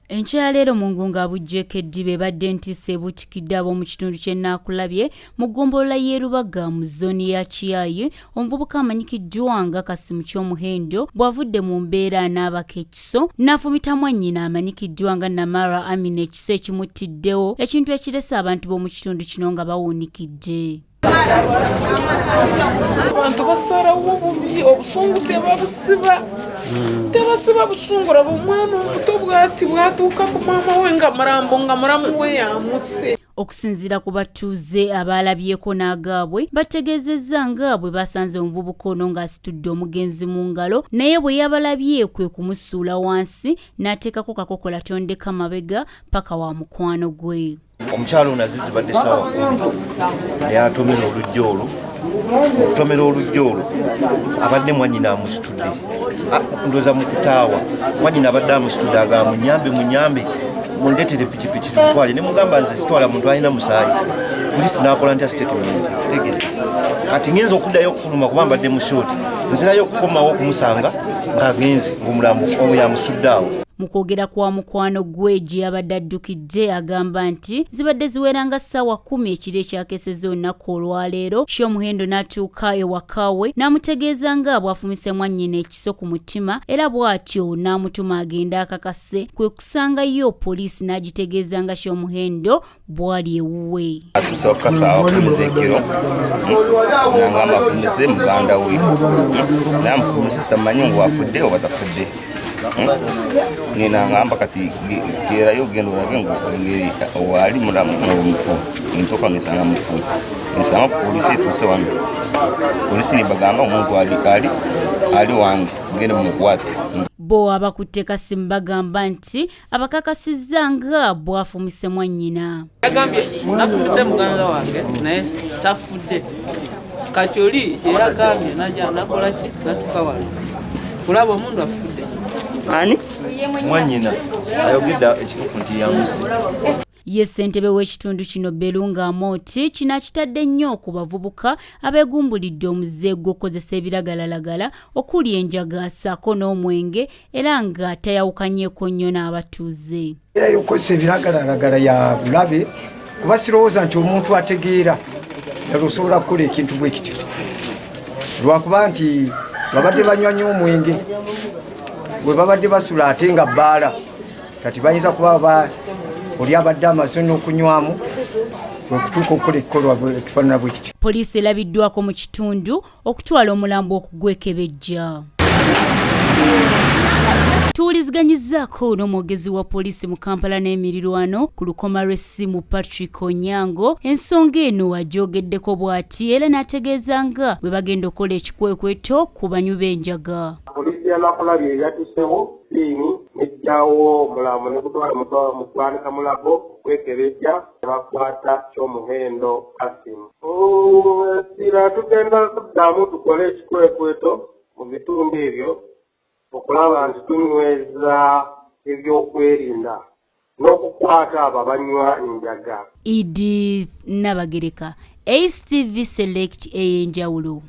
Enkyaleero mu ngunga bujjeekeddi be badde ntisse butikidde ab'omu kitundu ky'ennakulabye mu ggombolola y'e Lubaga mu zooni ya Kiyayi. Omuvubuka amanyikiddwa nga Kasimu ky'omuhendo bw'avudde mu mbeera n'abaka Ekiso n'afumita Mwanyina amanyikiddwa nga Namara Amina Ekiso ekimuttiddewo, ekintu ekirese abantu b'omu kitundu kino nga bawuunikidde. Abantu basalawo obubi obusungu tebasiba busungura bw'omwana omuto bw'ati bwatuuka ku maama we nga mulambo nga mulamu we yamuse. Okusinziira ku batuuze abaalabyeko n'agaabwe bategeezezza nga bwe basanze omuvubuka ono ng'asitudde omugenzi mu ngalo, naye bwe yabalabye kwe kumusuula wansi n'ateekako kakokola tondeka mabega paka wa mukwano gwe. Omukyalo ono azizibadde ssaawa 10 naye atomera olujja olwo. Okutomera olujja olwo abadde Mwanyina amusitudde, ndooza mu kutaawa. Mwanyina abadde amusitudde agamba munyambe mundeetere pikipiki tumutwale, ne mugamba nze sitwala muntu alina musaayi. Poliisi n'akola ntya statement kitegedde. Kati ngenza okuddayo okufuluma kuba mbadde mu shooti, nzirayo okukomawo okumusanga ng'agenze ng'omulambo oyo yamusudde awo. Mu kwogera kwa mukwano gwe gye yabadde addukidde agamba nti zibadde ziweranga ssaawa 10 ekiro ekyakeeseza olunaku olwaleero. Ky'omuhendo n'atuuka ewaka we n'amutegeeza nga bw'afumise Mwanyina Ekiso ku mutima, era bw'atyo n'amutuma agenda akakase, kwe kusangayo poliisi n'agitegeeza nga Ky'omuhendo bw'ali ewuwe. Atuuse okukasa afumise ekiro n'agamba afumise muganda we, naye amufumise tamanyi ngu afudde oba tafudde. Nina ngamba kati kerayo gendo olabe ngu wali mulamu mufu ntoka nisanga mufu nisanga polisi etuuse wano. Polisi nibagamba omuntu ali wange gende mumukwate. Bo abakutte Kasimu bagamba nti abakakasizza nga bw'afumise Mwanyina. Yagambye nafumise muganda wange naye tafudde. Kati oli yagambye najja nakola ki natuka wano kulaba omuntu afudde. Ani? Mwanyina ayogedde ekituufu nti yamuse. Ye ssentebe w'ekitundu kino Belunga Amoti kino akitadde nnyo ku bavubuka abeegumbulidde omuze gw'okozesa ebiragalalagala okuli enjaga ssaako n'omwenge, era nga tayawukanyeeko nnyo n'abatuuze. Era y'okozesa ebiragalalagala ya bulabe kuba sirowooza nti omuntu ategeera yali osobola kukola ekintu bwe kityo, lwakuba nti babadde banywa nnyo omwenge bwe babadde basula ate nga bbaala, kati bayinza kuba oli abadde amaze n'okunywamu okutuuka okukola ekikolwa ekifaanana bwe kityo. Poliisi erabiddwako mu kitundu okutwala omulambo okugwekebejja. Tuwuliziganyizzaako n'omwogezi wa poliisi mu Kampala n'emirirwano ku lukoma lw'essimu Patrick Onyango. Ensonga eno agyogeddeko bw'ati era n'ategeeza nga bwe bagenda okukola ekikwekweto ku banywi b'enjaga. Polisi y'ennakulabye yatusewo siini n'ejjawo omulamu ne gutwala mu ggwanika mu labo kwekebejja ne bakwata Ky'omuhendo Kasimu. Sira tugenda kuddamu tukole ekikwekweto mu bitundu ebyo okulaba nti tunyweza ebyokwerinda n'okukwata abo abanywa enjaga. Edith Nabagereka, ACTV Select ey'enjawulo.